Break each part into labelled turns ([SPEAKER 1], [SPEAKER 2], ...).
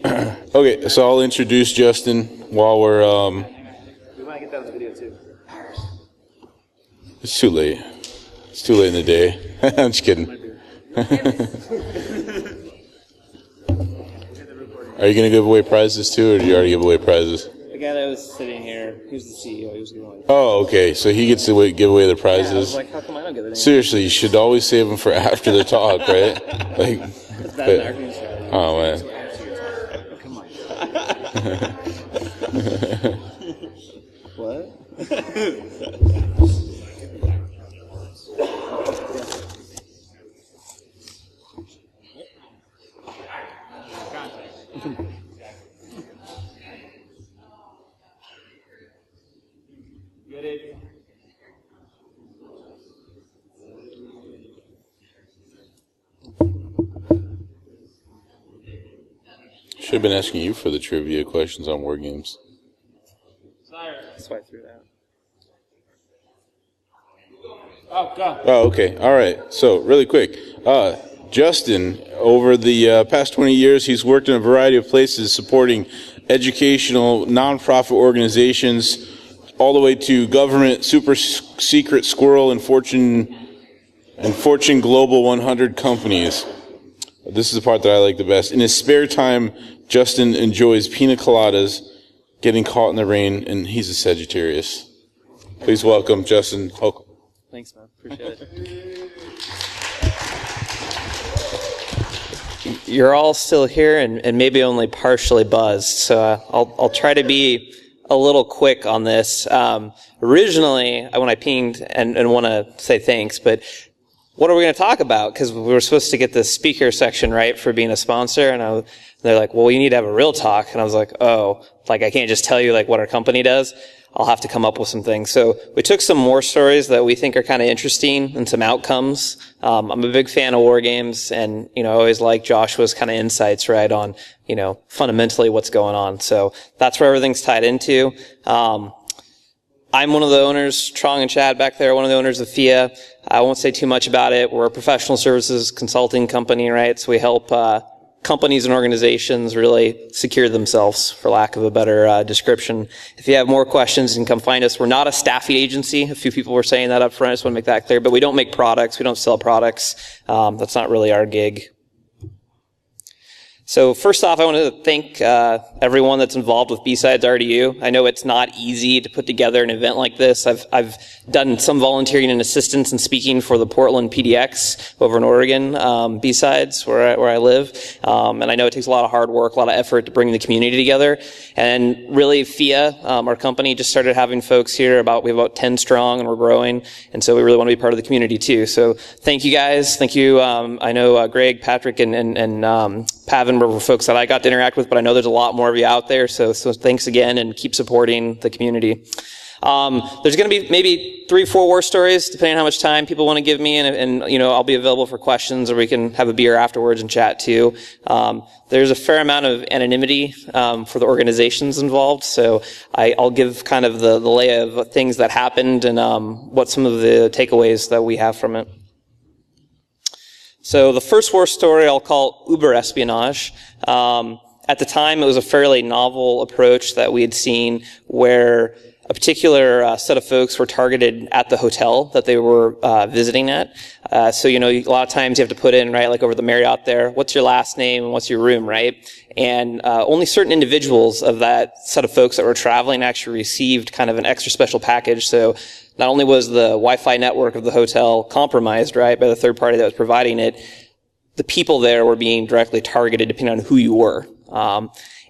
[SPEAKER 1] Okay, so I'll introduce Justin while we're.
[SPEAKER 2] We might get that on the video too.
[SPEAKER 1] It's too late. It's too late in the day. I'm just kidding. Are you going to give away prizes too, or do you already give away prizes?
[SPEAKER 2] The guy that was sitting here, he was the CEO. He was giving away.
[SPEAKER 1] Oh, okay. So he gets to give away the prizes.
[SPEAKER 2] Yeah, I was like, how come I don't get it?
[SPEAKER 1] Seriously, you should always save them for after the talk, right? Like.
[SPEAKER 2] That's bad marketing strategy.
[SPEAKER 1] Oh man.
[SPEAKER 2] Come on. What? Get it.
[SPEAKER 1] Should have been asking you for the trivia questions on WarGames.
[SPEAKER 2] That's why I threw that. Oh, go.
[SPEAKER 1] Oh, okay. All right. So, really quick. Justin, over the past 20 years, he's worked in a variety of places supporting educational nonprofit organizations, all the way to government, super secret squirrel, and Fortune Global 100 companies. This is the part that I like the best. In his spare time, Justin enjoys pina coladas, getting caught in the rain, and he's a Sagittarius. Please welcome Justin Hoeckle.
[SPEAKER 2] Thanks, man. Appreciate it. You're all still here and maybe only partially buzzed, so I'll try to be a little quick on this. Originally, when I pinged and want to say thanks, but what are we going to talk about? Because we were supposed to get the speaker section right for being a sponsor, and they're like, well, you need to have a real talk. And I was like, oh, like I can't just tell you like what our company does. I'll have to come up with some things. So we took some more stories that we think are kind of interesting and some outcomes. I'm a big fan of WarGames, and I always like Joshua's kind of insights right on fundamentally what's going on. So that's where everything's tied into. I'm one of the owners, Trong and Chad back there, one of the owners of FIA. I won't say too much about it. We're a professional services consulting company, right? So we help companies and organizations really secure themselves, for lack of a better description. If you have more questions, you can come find us. We're not a staffing agency. A few people were saying that up front. I just want to make that clear. But we don't make products. We don't sell products. That's not really our gig. So first off, I want to thank everyone that's involved with BSidesRDU. I know it's not easy to put together an event like this. I've done some volunteering and assistance and speaking for the Portland PDX over in Oregon, B-Sides, where I live. And I know it takes a lot of hard work, a lot of effort to bring the community together. And really, FIA, our company, just started having folks here. We have about 10 strong, and we're growing. And so we really want to be part of the community too. So thank you guys. Thank you. I know Greg, Patrick, and Pavin were folks that I got to interact with, but I know there's a lot more of you out there, so thanks again, and keep supporting the community. There's going to be maybe 3-4 war stories, depending on how much time people want to give me, and I'll be available for questions, or we can have a beer afterwards and chat too. There's a fair amount of anonymity for the organizations involved, so I'll give kind of the lay of things that happened and what some of the takeaways that we have from it. So the first war story I'll call Uber espionage. At the time, it was a fairly novel approach that we had seen where a particular set of folks were targeted at the hotel that they were visiting at. So, a lot of times you have to put in, right, like over the Marriott there, what's your last name and what's your room, right? And only certain individuals of that set of folks that were traveling actually received kind of an extra special package. So not only was the Wi-Fi network of the hotel compromised, right, by the third party that was providing it, the people there were being directly targeted depending on who you were.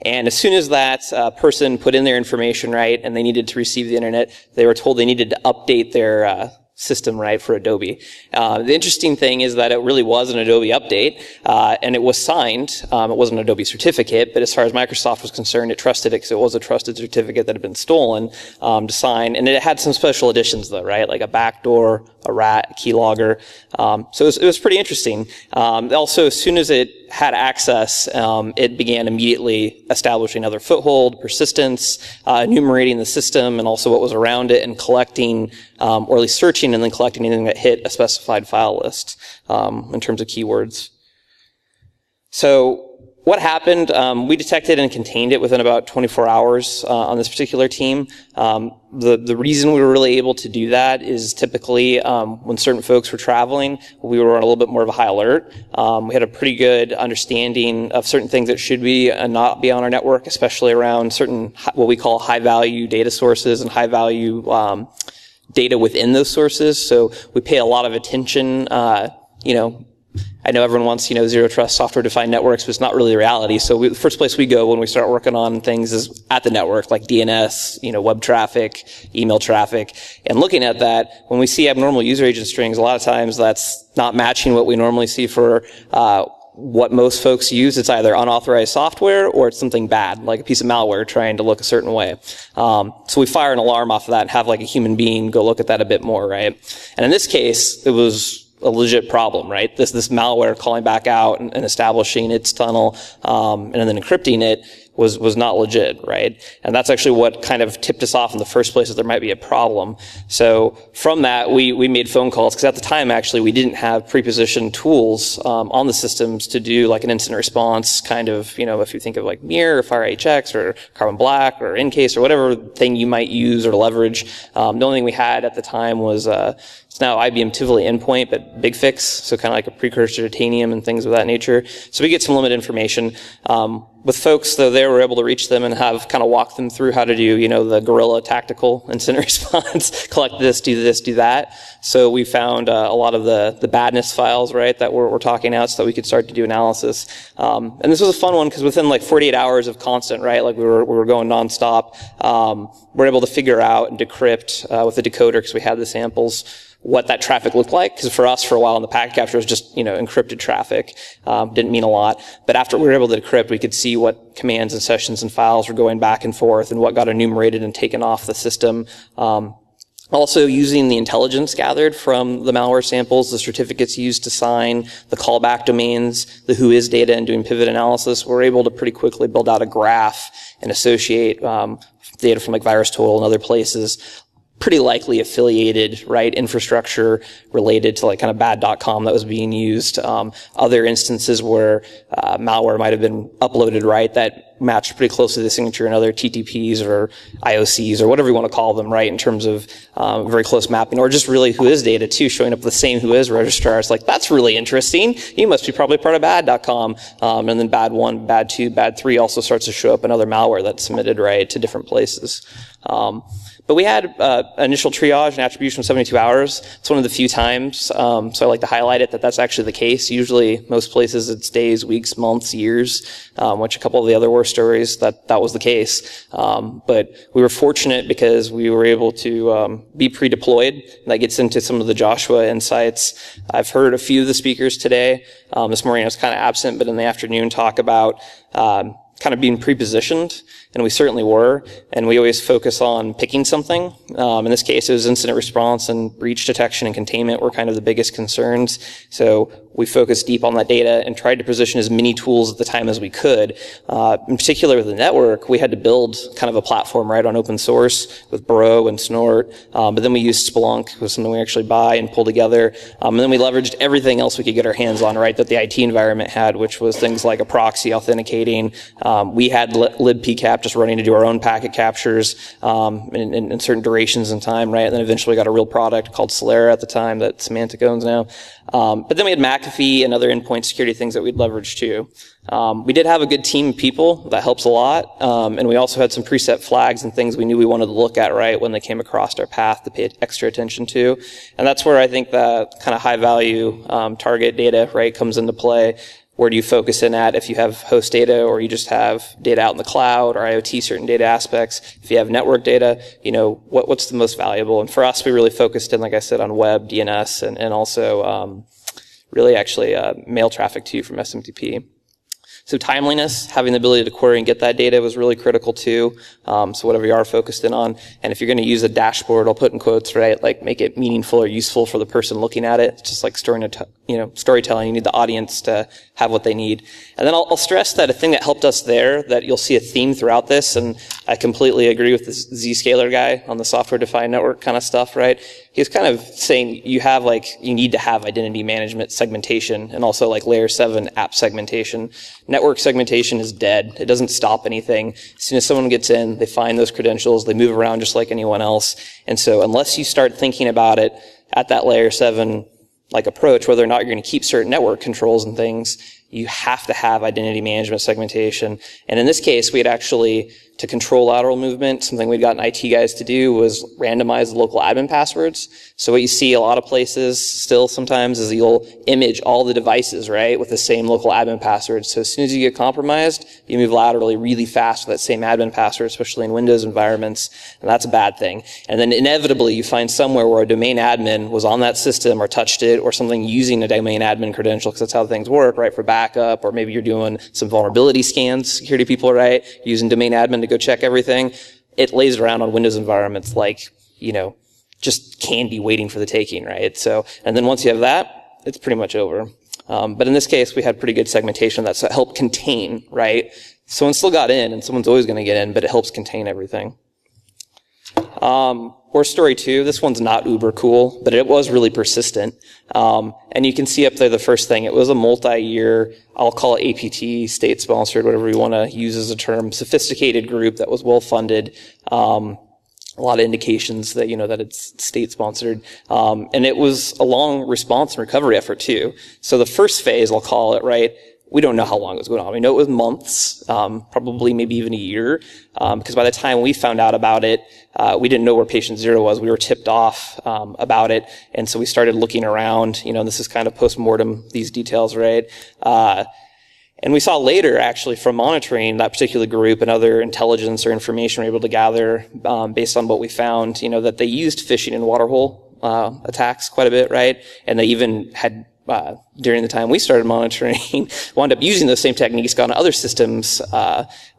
[SPEAKER 2] And as soon as that person put in their information, right, and they needed to receive the internet, they were told they needed to update their system, right, for Adobe. The interesting thing is that it really was an Adobe update, and it was signed. It wasn't an Adobe certificate, but as far as Microsoft was concerned, it trusted it because it was a trusted certificate that had been stolen to sign. And it had some special additions, though, right, like a backdoor, a rat, a keylogger. So it was pretty interesting. Also, as soon as it had access, it began immediately establishing other foothold, persistence, enumerating the system and also what was around it, and collecting, or at least searching and then collecting anything that hit a specified file list in terms of keywords. So what happened, we detected and contained it within about 24 hours on this particular team. The reason we were really able to do that is typically when certain folks were traveling, we were on a little bit more of a high alert. We had a pretty good understanding of certain things that should be and not be on our network, especially around certain what we call high-value data sources and high-value data within those sources. So we pay a lot of attention, I know everyone wants, zero trust software-defined networks, but it's not really the reality. So the first place we go when we start working on things is at the network, like DNS, web traffic, email traffic. And looking at that, when we see abnormal user agent strings, a lot of times that's not matching what we normally see for what most folks use. It's either unauthorized software or it's something bad, like a piece of malware trying to look a certain way. So we fire an alarm off of that and have like a human being go look at that a bit more, right? And in this case, it was a legit problem, right? This malware calling back out and establishing its tunnel, and then encrypting it was not legit, right? And that's actually what kind of tipped us off in the first place that there might be a problem. So from that, we made phone calls, because at the time, actually, we didn't have pre-positioned tools on the systems to do like an incident response kind of, if you think of like Mirror or FireHX or Carbon Black or Incase or whatever thing you might use or leverage. The only thing we had at the time was it's now IBM Tivoli Endpoint, but Big Fix, so kind of like a precursor to Titanium and things of that nature. So we get some limited information. With folks, though, they were able to reach them and have kind of walk them through how to do, the guerrilla tactical incident response, collect this, do that. So we found a lot of the badness files, right, that we're talking out so that we could start to do analysis. And this was a fun one because within like 48 hours of constant, right, like we were going nonstop, we're able to figure out and decrypt with the decoder because we had the samples what that traffic looked like, because for us, for a while in the packet capture, it was just, encrypted traffic. Didn't mean a lot. But after we were able to decrypt, we could see what commands and sessions and files were going back and forth and what got enumerated and taken off the system. Also, using the intelligence gathered from the malware samples, the certificates used to sign, the callback domains, the whois data, and doing pivot analysis, we're able to pretty quickly build out a graph and associate data from like VirusTotal and other places, pretty likely affiliated, right, infrastructure related to like kind of bad.com that was being used. Other instances where malware might have been uploaded, right, that matched pretty closely to the signature and other TTPs or IOCs or whatever you want to call them, right, in terms of very close mapping, or just really whois data too, showing up with the same whois registrar. It's like, that's really interesting. You must be probably part of bad.com. And then bad 1, bad 2, bad 3 also starts to show up in other malware that's submitted, right, to different places. But we had initial triage and attribution of 72 hours. It's one of the few times, so I like to highlight it, that's actually the case. Usually, most places, it's days, weeks, months, years, which a couple of the other war stories, that was the case. But we were fortunate because we were able to be pre-deployed. And that gets into some of the Joshua insights. I've heard a few of the speakers today. This morning I was kind of absent, but in the afternoon talk about kind of being pre-positioned, and we certainly were, and we always focus on picking something. In this case, it was incident response and breach detection and containment were kind of the biggest concerns. So we focused deep on that data and tried to position as many tools at the time as we could. In particular with the network, we had to build kind of a platform, right, on open source with Bro and Snort, but then we used Splunk, was something we actually buy and pull together, and then we leveraged everything else we could get our hands on, right, that the IT environment had, which was things like a proxy authenticating. We had libpcap just running to do our own packet captures in certain durations in time, right? And then eventually we got a real product called Solera at the time that Symantec owns now. But then we had McAfee and other endpoint security things that we'd leverage too. We did have a good team of people. That helps a lot. And we also had some preset flags and things we knew we wanted to look at, right, when they came across our path to pay extra attention to. And that's where I think the kind of high value target data, right, comes into play. Where do you focus in at if you have host data or you just have data out in the cloud or IoT certain data aspects? If you have network data, what's the most valuable? And for us, we really focused in, like I said, on web, DNS, and also really actually mail traffic too from SMTP. So timeliness, having the ability to query and get that data was really critical too. So whatever you are focused in on. And if you're going to use a dashboard, I'll put in quotes, right, like make it meaningful or useful for the person looking at it. It's just like storytelling. You need the audience to have what they need. And then I'll stress that a thing that helped us there, that you'll see a theme throughout this, and I completely agree with this Zscaler guy on the software-defined network kind of stuff, right? he was kind of saying you need to have identity management segmentation and also like layer 7 app segmentation. Network segmentation is dead. It doesn't stop anything. As soon as someone gets in, they find those credentials, they move around just like anyone else. And so unless you start thinking about it at that layer 7 like approach, whether or not you're going to keep certain network controls and things, you have to have identity management segmentation. And in this case, we had actually, to control lateral movement, something we'd gotten IT guys to do was randomize the local admin passwords. So what you see a lot of places still sometimes is you'll image all the devices, right, with the same local admin password. So as soon as you get compromised, you move laterally really fast with that same admin password, especially in Windows environments, and that's a bad thing. And then inevitably you find somewhere where a domain admin was on that system or touched it or something using a domain admin credential, because that's how things work, right, for backup, or maybe you're doing some vulnerability scans, security people, right, using domain admin to go check everything. It lays around on Windows environments like, just candy waiting for the taking, right? So, and then once you have that, it's pretty much over. But in this case, we had pretty good segmentation that helped contain, right? Someone still got in, and someone's always going to get in, but it helps contain everything. Horse Story 2, this one's not uber cool, but it was really persistent. And you can see up there the first thing. It was a multi-year, I'll call it APT, state-sponsored, whatever you want to use as a term, sophisticated group that was well-funded. A lot of indications that, that it's state-sponsored. And it was a long response and recovery effort, too. So the first phase, I'll call it, right, we don't know how long it was going on. We know it was months, probably maybe even a year, because by the time we found out about it, we didn't know where patient 0 was. We were tipped off about it, and so we started looking around. This is kind of post-mortem, these details, right? And we saw later, actually, from monitoring that particular group and other intelligence or information we were able to gather based on what we found, that they used phishing and waterhole attacks quite a bit, right? And they even had during the time we started monitoring, wound up using those same techniques on other systems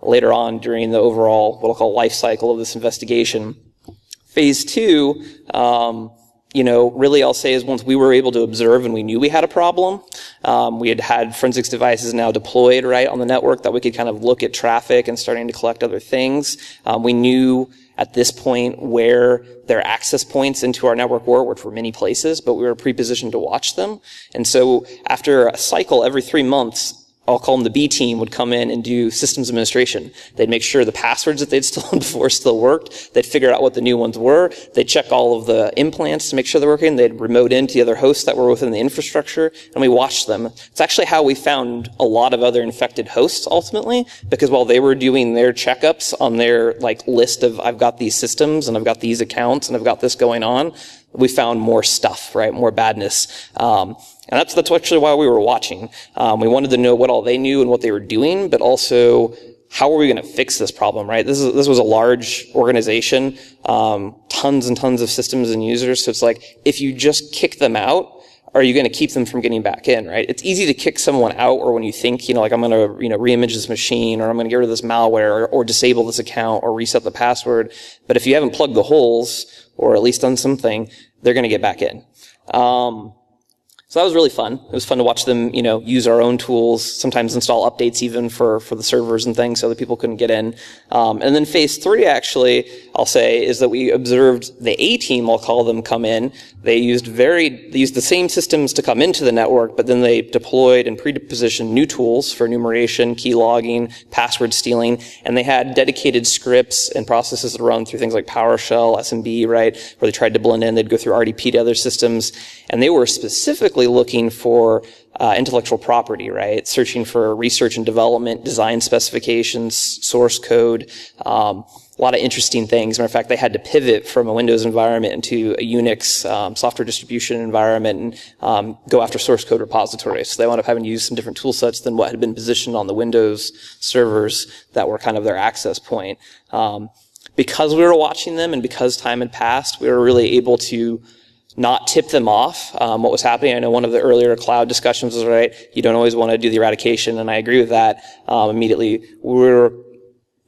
[SPEAKER 2] later on during the overall, what I'll call life cycle of this investigation. Phase 2, really I'll say is once we were able to observe and we knew we had a problem, we had forensics devices now deployed, right, on the network that we could kind of look at traffic and starting to collect other things. We knew at this point where their access points into our network were, which were many places, but we were pre-positioned to watch them. And so after a cycle every 3 months, I'll call them the B team, would come in and do systems administration. They'd make sure the passwords that they'd stolen before still worked. They'd figure out what the new ones were. They'd check all of the implants to make sure they're working. They'd remote into the other hosts that were within the infrastructure, and we watched them. It's actually how we found a lot of other infected hosts ultimately, because while they were doing their checkups on their list of I've got these systems and I've got these accounts and I've got this going on, we found more stuff, right? More badness. And that's actually why we were watching. We wanted to know what all they knew and what they were doing, but also how are we going to fix this problem, right? This was a large organization, tons and tons of systems and users. So it's like, if you just kick them out, are you going to keep them from getting back in, right? It's easy to kick someone out, or when you think, I'm going to, reimage this machine, or I'm going to get rid of this malware, or disable this account, or reset the password. But if you haven't plugged the holes, or at least done something, they're going to get back in. So that was really fun. It was fun to watch them, use our own tools, sometimes install updates even for the servers and things so that people couldn't get in. And then phase 3, actually, I'll say, is that we observed the A team, I'll call them, come in. They used the same systems to come into the network, but then they deployed and pre-positioned new tools for enumeration, key logging, password stealing, and they had dedicated scripts and processes that run through things like PowerShell, SMB, right, where they tried to blend in. They'd go through RDP to other systems, and they were specifically looking for intellectual property, right? Searching for research and development, design specifications, source code, a lot of interesting things. Matter of fact, they had to pivot from a Windows environment into a Unix software distribution environment and go after source code repositories. So they wound up having to use some different tool sets than what had been positioned on the Windows servers that were kind of their access point. Because we were watching them and because time had passed, we were really able to not tip them off what was happening. I know one of the earlier cloud discussions was, right, you don't always want to do the eradication, and I agree with that. Immediately, we were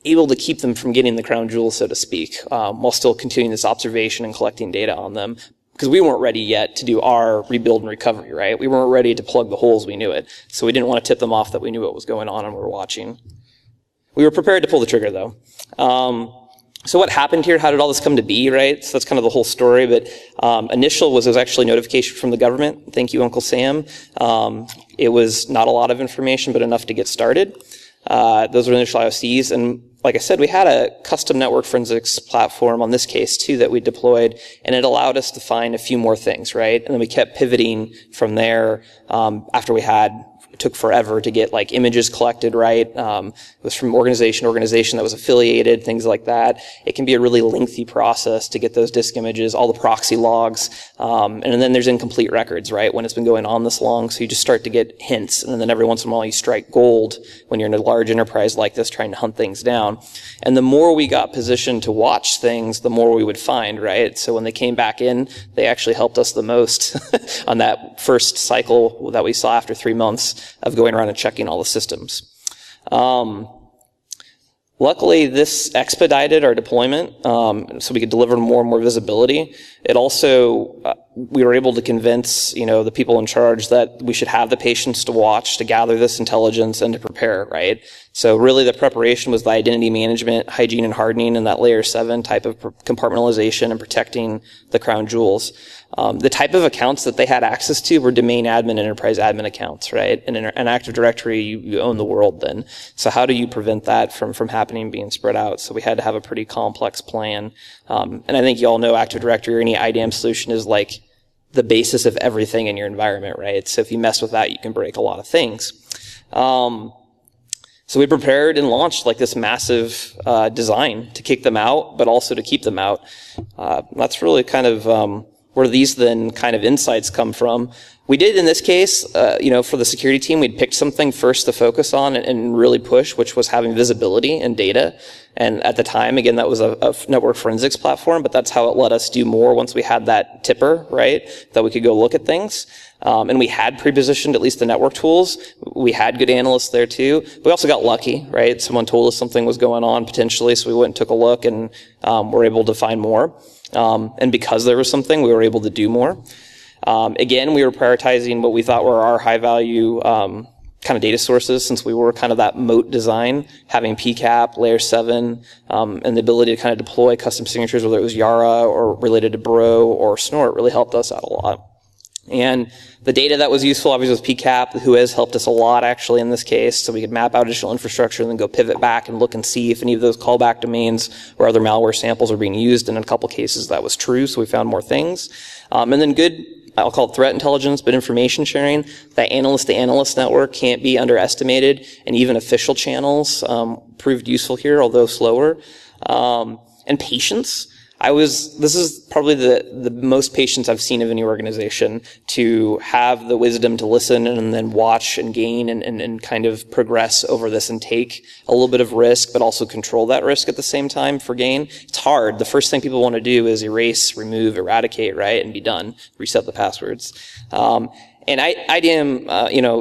[SPEAKER 2] able to keep them from getting the crown jewels, so to speak, while still continuing this observation and collecting data on them. Because we weren't ready yet to do our rebuild and recovery, right? We weren't ready to plug the holes, we knew it. So we didn't want to tip them off that we knew what was going on and we were watching. We were prepared to pull the trigger, though. So what happened here? How did all this come to be, right? So that's kind of the whole story. But initial was actually notification from the government. Thank you, Uncle Sam. It was not a lot of information, but enough to get started. Those were initial IOCs. And like I said, we had a custom network forensics platform on this case too that we deployed, and it allowed us to find a few more things, right? And then we kept pivoting from there after we had took forever to get like images collected, right? It was from organization to organization that was affiliated, things like that. It can be a really lengthy process to get those disk images, all the proxy logs, and then there's incomplete records, right? When it's been going on this long, so you just start to get hints, and then every once in a while you strike gold when you're in a large enterprise like this trying to hunt things down. And the more we got positioned to watch things, the more we would find, right? So when they came back in, they actually helped us the most on that first cycle that we saw after 3 months of going around and checking all the systems. Luckily, this expedited our deployment, so we could deliver more and more visibility. It also, we were able to convince, the people in charge that we should have the patience to watch, to gather this intelligence, and to prepare, right? So really the preparation was the identity management, hygiene and hardening, and that layer 7 type of compartmentalization and protecting the crown jewels. The type of accounts that they had access to were domain admin, enterprise admin accounts, right? In an Active Directory, you own the world then. So how do you prevent that from happening, being spread out? So we had to have a pretty complex plan. And I think you all know Active Directory or any IDAM solution is like the basis of everything in your environment, right? So if you mess with that, you can break a lot of things. So we prepared and launched like this massive design to kick them out, but also to keep them out. That's really kind of where these then kind of insights come from. We did in this case, for the security team, we'd picked something first to focus on and really push, which was having visibility and data. And at the time, again, that was a network forensics platform, but that's how it let us do more once we had that tipper, right, that we could go look at things. And we had pre-positioned at least the network tools. We had good analysts there too. We also got lucky, right? Someone told us something was going on potentially, so we went and took a look and were able to find more. And because there was something, we were able to do more. Again, we were prioritizing what we thought were our high-value kind of data sources, since we were kind of that moat design, having PCAP, layer 7, and the ability to kind of deploy custom signatures, whether it was Yara or related to Bro or Snort, really helped us out a lot. And the data that was useful, obviously, was PCAP, who has helped us a lot, actually, in this case, so we could map out additional infrastructure and then go pivot back and look and see if any of those callback domains or other malware samples are being used. And in a couple cases, that was true, so we found more things. And then good, I'll call it threat intelligence, but information sharing. That analyst-to-analyst network can't be underestimated, and even official channels proved useful here, although slower. And patience. This is probably the most patience I've seen of any organization, to have the wisdom to listen and then watch and gain and kind of progress over this and take a little bit of risk, but also control that risk at the same time for gain. It's hard. The first thing people want to do is erase, remove, eradicate, right, and be done. Reset the passwords. And IDAM,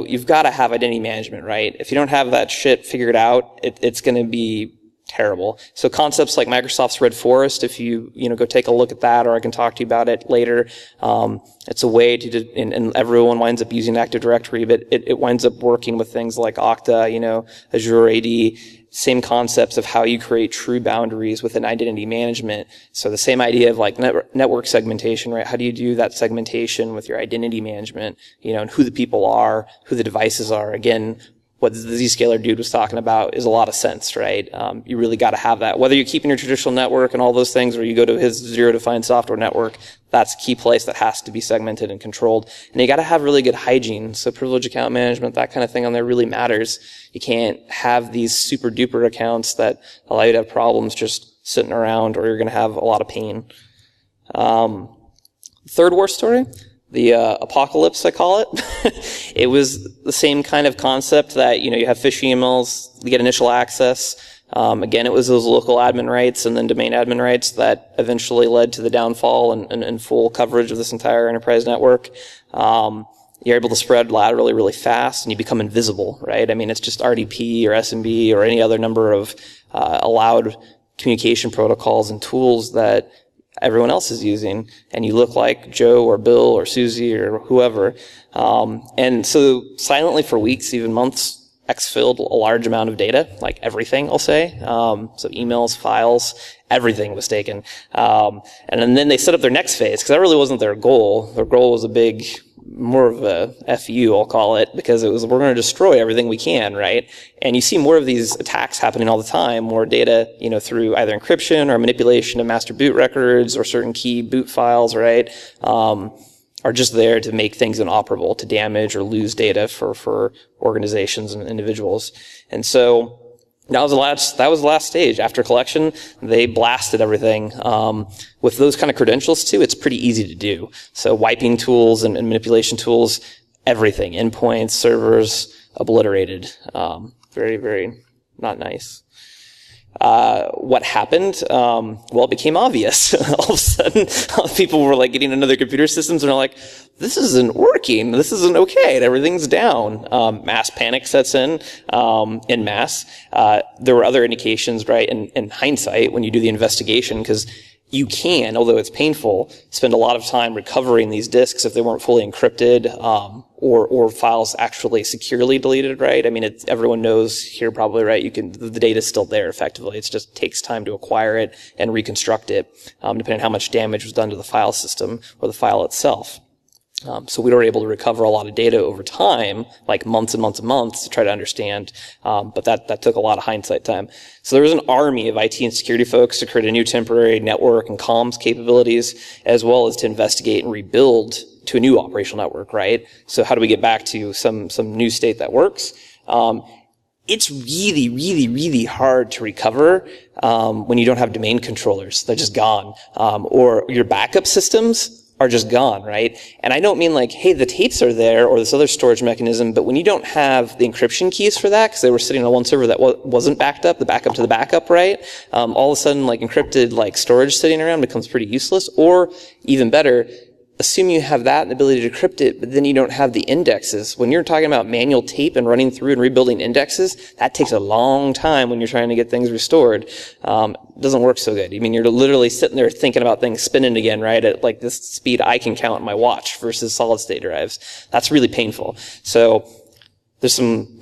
[SPEAKER 2] you've got to have identity management, right? If you don't have that shit figured out, it's going to be terrible. So concepts like Microsoft's Red Forest, if you go take a look at that, or I can talk to you about it later. It's a way to, and everyone winds up using Active Directory, but it winds up working with things like Okta, Azure AD, same concepts of how you create true boundaries within identity management. So the same idea of like network segmentation, right? How do you do that segmentation with your identity management, and who the people are, who the devices are? Again, what the Zscaler dude was talking about is a lot of sense, right? You really got to have that. Whether you're keeping your traditional network and all those things, or you go to his zero-defined software network, that's a key place that has to be segmented and controlled. And you got to have really good hygiene. So privilege account management, that kind of thing on there really matters. You can't have these super-duper accounts that allow you to have problems just sitting around, or you're going to have a lot of pain. Third war story. The apocalypse, I call it. It was the same kind of concept that, you have phishing emails, you get initial access. Again, it was those local admin rights and then domain admin rights that eventually led to the downfall and full coverage of this entire enterprise network. You're able to spread laterally really fast, and you become invisible, right? I mean, it's just RDP or SMB or any other number of allowed communication protocols and tools that everyone else is using, and you look like Joe or Bill or Susie or whoever. And so silently for weeks, even months, exfilled a large amount of data, like everything, I'll say. So emails, files, everything was taken. And then they set up their next phase, because that really wasn't their goal. Their goal was more of a FU, I'll call it, because it was, we're going to destroy everything we can, right? And you see more of these attacks happening all the time, more data, through either encryption or manipulation of master boot records or certain key boot files, right? Are just there to make things inoperable, to damage or lose data for organizations and individuals. And so that was the last stage. After collection, they blasted everything. With those kind of credentials too, it's pretty easy to do. So wiping tools and manipulation tools, everything, endpoints, servers, obliterated. Very, very not nice. What happened? Well, it became obvious. All of a sudden, people were like getting into their computer systems and are like, this isn't working. This isn't okay. And everything's down. Mass panic sets in masse. There were other indications, right, in hindsight when you do the investigation, because you can, although it's painful, spend a lot of time recovering these disks if they weren't fully encrypted, or files actually securely deleted, right? I mean, everyone knows here probably, right? The data's still there effectively. It just takes time to acquire it and reconstruct it, depending on how much damage was done to the file system or the file itself. So we were able to recover a lot of data over time, like months and months and months, to try to understand. But that took a lot of hindsight time. So there was an army of IT and security folks to create a new temporary network and comms capabilities, as well as to investigate and rebuild to a new operational network, right? So how do we get back to some new state that works? It's really, really, really hard to recover when you don't have domain controllers. They're just gone. Or your backup systems are just gone, right? And I don't mean like, hey, the tapes are there or this other storage mechanism, but when you don't have the encryption keys for that, because they were sitting on one server that wasn't backed up, the backup to the backup, right? All of a sudden, like encrypted like storage sitting around becomes pretty useless. Or even better, assume you have that and the ability to decrypt it, but then you don't have the indexes. When you're talking about manual tape and running through and rebuilding indexes, that takes a long time when you're trying to get things restored. It doesn't work so good. I mean, you're literally sitting there thinking about things spinning again, right, at like this speed I can count on my watch versus solid state drives. That's really painful. So there's some,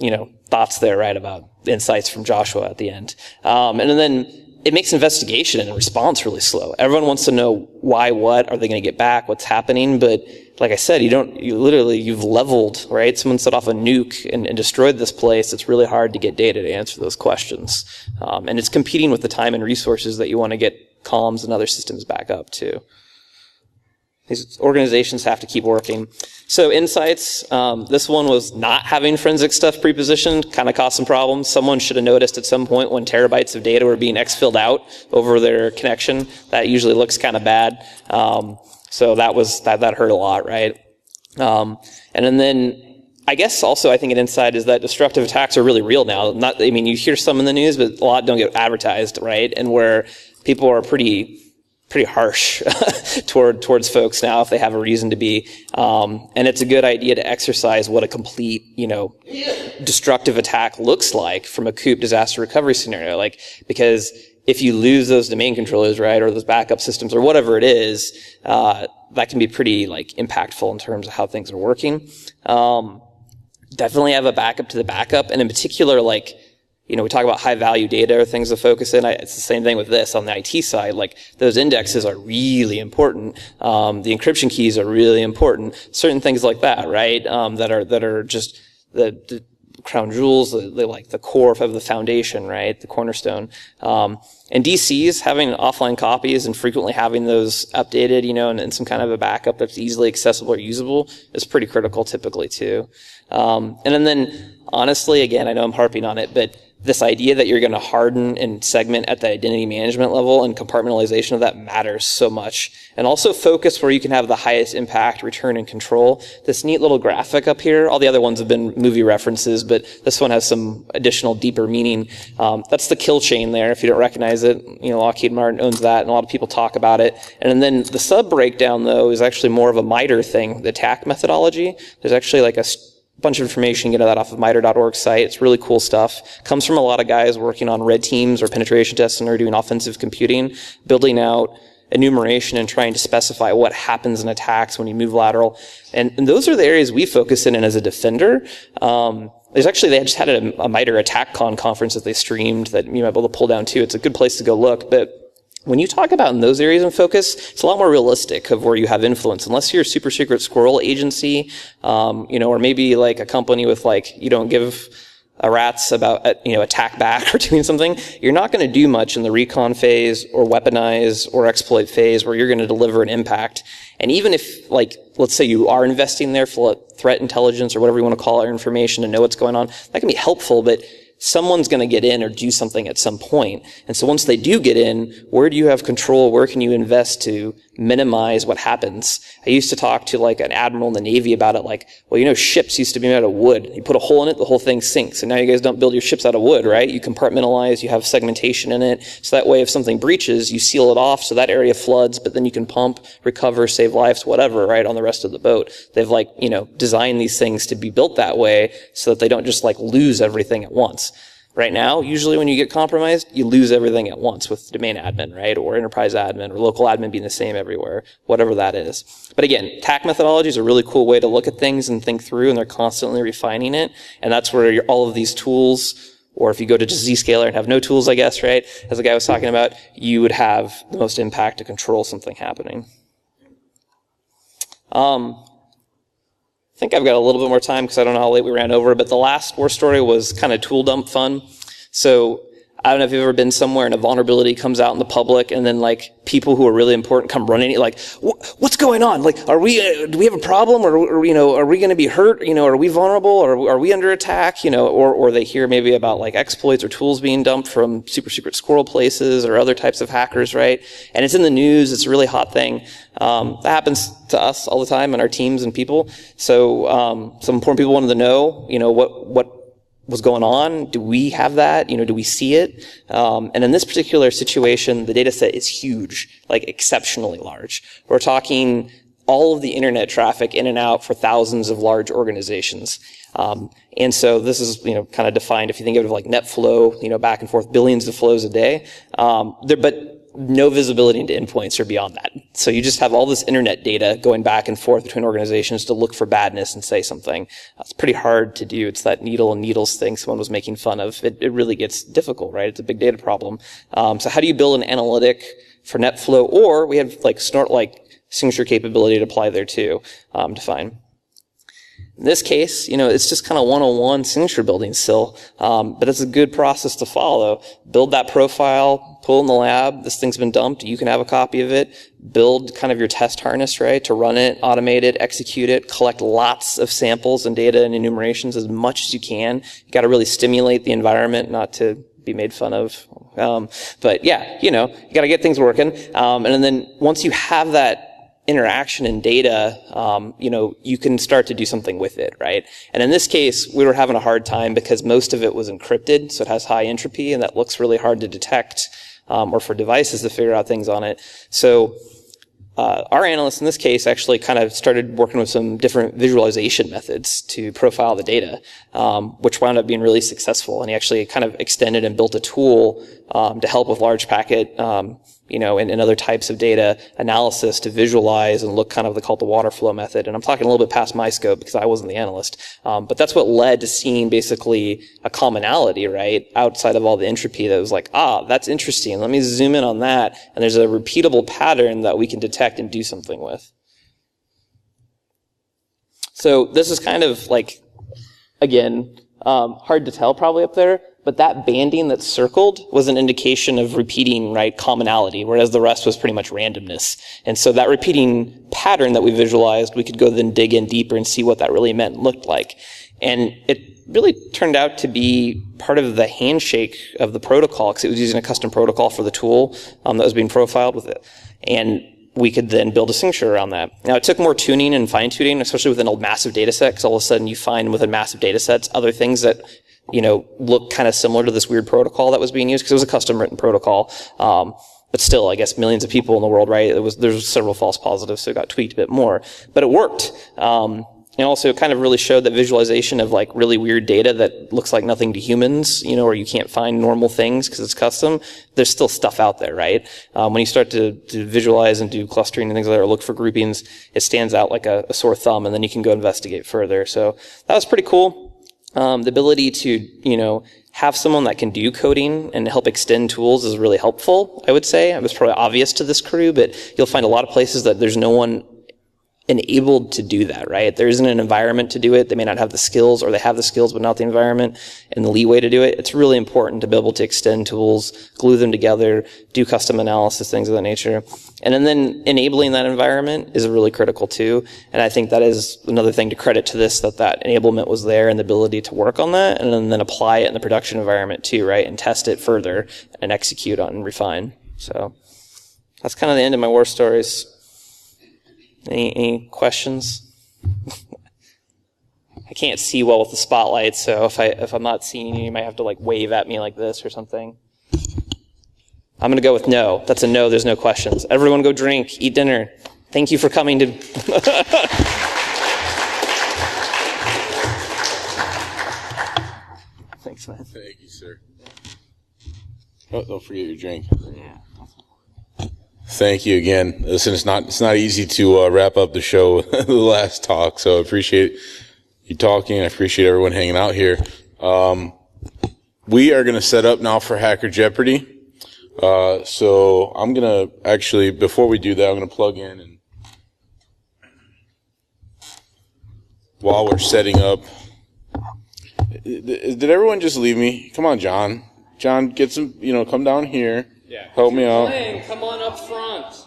[SPEAKER 2] thoughts there, right, about insights from Joshua at the end. And then it makes investigation and response really slow. Everyone wants to know why, what, are they going to get back, what's happening, but like I said, you've leveled, right? Someone set off a nuke and destroyed this place. It's really hard to get data to answer those questions. And it's competing with the time and resources that you want to get comms and other systems back up too. These organizations have to keep working. So insights, this one was not having forensic stuff pre-positioned, kind of caused some problems. Someone should have noticed at some point when terabytes of data were being exfilled out over their connection. That usually looks kind of bad. So that hurt a lot, right? And then I guess also I think an insight is that destructive attacks are really real now. You hear some in the news, but a lot don't get advertised, right? And where people are pretty harsh towards folks now if they have a reason to be. And it's a good idea to exercise what a complete, destructive attack looks like from a COOP disaster recovery scenario. Because if you lose those domain controllers, right, or those backup systems or whatever it is, that can be pretty impactful in terms of how things are working. Definitely have a backup to the backup, and in particular, we talk about high value data or things to focus in. It's the same thing with this on the IT side. Those indexes are really important. The encryption keys are really important. Certain things like that, right? That are just the crown jewels, the core of the foundation, right? The cornerstone. And DCs, having offline copies and frequently having those updated, and some kind of a backup that's easily accessible or usable is pretty critical typically too. And then honestly, again, I know I'm harping on it, but this idea that you're going to harden and segment at the identity management level and compartmentalization of that matters so much. And also focus where you can have the highest impact, return, and control. This neat little graphic up here, all the other ones have been movie references, but this one has some additional deeper meaning. That's the kill chain there, if you don't recognize it. Lockheed Martin owns that, and a lot of people talk about it. And then the sub-breakdown, though, is actually more of a MITRE thing, the attack methodology. There's actually a bunch of information. You get that off of MITRE.org site. It's really cool stuff. Comes from a lot of guys working on red teams or penetration testing or doing offensive computing, building out enumeration and trying to specify what happens in attacks when you move lateral. And those are the areas we focus in as a defender. they just had a MITRE AttackCon conference that they streamed that you might be able to pull down too. It's a good place to go look. But when you talk about in those areas of focus, it's a lot more realistic of where you have influence. Unless you're a super secret squirrel agency, or maybe like a company with you don't give a rat's about, attack back or doing something, you're not going to do much in the recon phase or weaponize or exploit phase where you're going to deliver an impact. And even if, let's say you are investing there for threat intelligence or whatever you want to call it, or information to know what's going on, that can be helpful, but someone's going to get in or do something at some point. And so once they do get in, where do you have control? Where can you invest to minimize what happens? I used to talk to an admiral in the Navy about it, ships used to be made out of wood. You put a hole in it, the whole thing sinks. And now you guys don't build your ships out of wood, right? You compartmentalize, you have segmentation in it. So that way if something breaches, you seal it off so that area floods, but then you can pump, recover, save lives, whatever, right, on the rest of the boat. They've designed these things to be built that way so that they don't just lose everything at once. Right now, usually when you get compromised, you lose everything at once with domain admin, right? Or enterprise admin or local admin being the same everywhere, whatever that is. But again, attack methodology is a really cool way to look at things and think through, and they're constantly refining it. And that's where all of these tools, or if you go to just Zscaler and have no tools, I guess, right? As the guy was talking about, you would have the most impact to control something happening. I think I've got a little bit more time because I don't know how late we ran over, but the last war story was kind of tool dump fun. So I don't know if you've ever been somewhere and a vulnerability comes out in the public and then people who are really important come running what's going on? Do we have a problem or are we going to be hurt? Are we vulnerable or are we under attack? Or they hear maybe about exploits or tools being dumped from super secret squirrel places or other types of hackers, right? And it's in the news. It's a really hot thing. That happens to us all the time and our teams and people. So, some important people wanted to know, what was going on. Do we have that? Do we see it? And in this particular situation, the data set is huge, exceptionally large. We're talking all of the internet traffic in and out for thousands of large organizations. And so this is, kind of defined if you think of it Netflow, back and forth, billions of flows a day. But no visibility into endpoints or beyond that. So you just have all this internet data going back and forth between organizations to look for badness and say something. It's pretty hard to do. It's that needle and needles thing someone was making fun of. It really gets difficult, right? It's a big data problem. So how do you build an analytic for Netflow? Or we have snort signature capability to apply there too, to find. In this case, it's just kind of one-on-one signature building still, but it's a good process to follow. Build that profile, pull in the lab. This thing's been dumped. You can have a copy of it. Build kind of your test harness, right, to run it, automate it, execute it, collect lots of samples and data and enumerations as much as you can. You got to really stimulate the environment, not to be made fun of. But yeah, you got to get things working. And then once you have that interaction and data, you can start to do something with it, right? And in this case, we were having a hard time because most of it was encrypted, so it has high entropy, and that looks really hard to detect, or for devices to figure out things on it. So our analyst in this case actually kind of started working with some different visualization methods to profile the data, which wound up being really successful. And he actually kind of extended and built a tool to help with large packet, and other types of data analysis to visualize and look kind of called the water flow method. And I'm talking a little bit past my scope because I wasn't the analyst. But that's what led to seeing basically a commonality, right, outside of all the entropy that was that's interesting. Let me zoom in on that. And there's a repeatable pattern that we can detect and do something with. So this is kind of again, hard to tell probably up there, but that banding that's circled was an indication of repeating, right, commonality, whereas the rest was pretty much randomness. And so that repeating pattern that we visualized, we could go then dig in deeper and see what that really meant and looked like. And it really turned out to be part of the handshake of the protocol, because it was using a custom protocol for the tool that was being profiled with it. And we could then build a signature around that. Now, it took more tuning and fine-tuning, especially with a massive data set, because all of a sudden you find within massive data sets other things that look kind of similar to this weird protocol that was being used, because it was a custom written protocol. But still, I guess millions of people in the world, right? There's several false positives, so it got tweaked a bit more. But it worked. And also it kind of really showed that visualization of really weird data that looks like nothing to humans, or you can't find normal things because it's custom. There's still stuff out there, right? When you start to visualize and do clustering and things like that, or look for groupings, it stands out like a sore thumb, and then you can go investigate further. So that was pretty cool. The ability to, have someone that can do coding and help extend tools is really helpful, I would say. It was probably obvious to this crew, but you'll find a lot of places that there's no one enabled to do that, right? There isn't an environment to do it. They may not have the skills, or they have the skills but not the environment and the leeway to do it. It's really important to be able to extend tools, glue them together, do custom analysis, things of that nature. And then enabling that environment is really critical too. And I think that is another thing to credit to this, that enablement was there and the ability to work on that and then apply it in the production environment too, right? And test it further and execute on and refine. So that's kind of the end of my war stories. Any questions? I can't see well with the spotlight, so if I'm not seeing you, you might have to wave at me like this or something. I'm going to go with no. That's a no. There's no questions. Everyone go drink, eat dinner. Thank you for coming to... Thanks, man.
[SPEAKER 1] Thank you, sir. Oh, don't forget your drink.
[SPEAKER 2] Yeah.
[SPEAKER 1] Thank you again. Listen, it's not easy to wrap up the show the last talk, so I appreciate you talking. I appreciate everyone hanging out here. We are going to set up now for Hacker Jeopardy. So I'm going to actually, before we do that, I'm going to plug in, and while we're setting up, did everyone just leave me? Come on, John. John, get some, come down here.
[SPEAKER 3] Yeah.
[SPEAKER 1] Help me out.
[SPEAKER 3] Come on up front.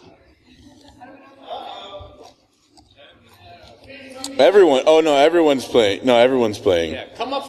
[SPEAKER 1] Everyone. Oh no, everyone's playing. No, everyone's playing.
[SPEAKER 3] Yeah, come up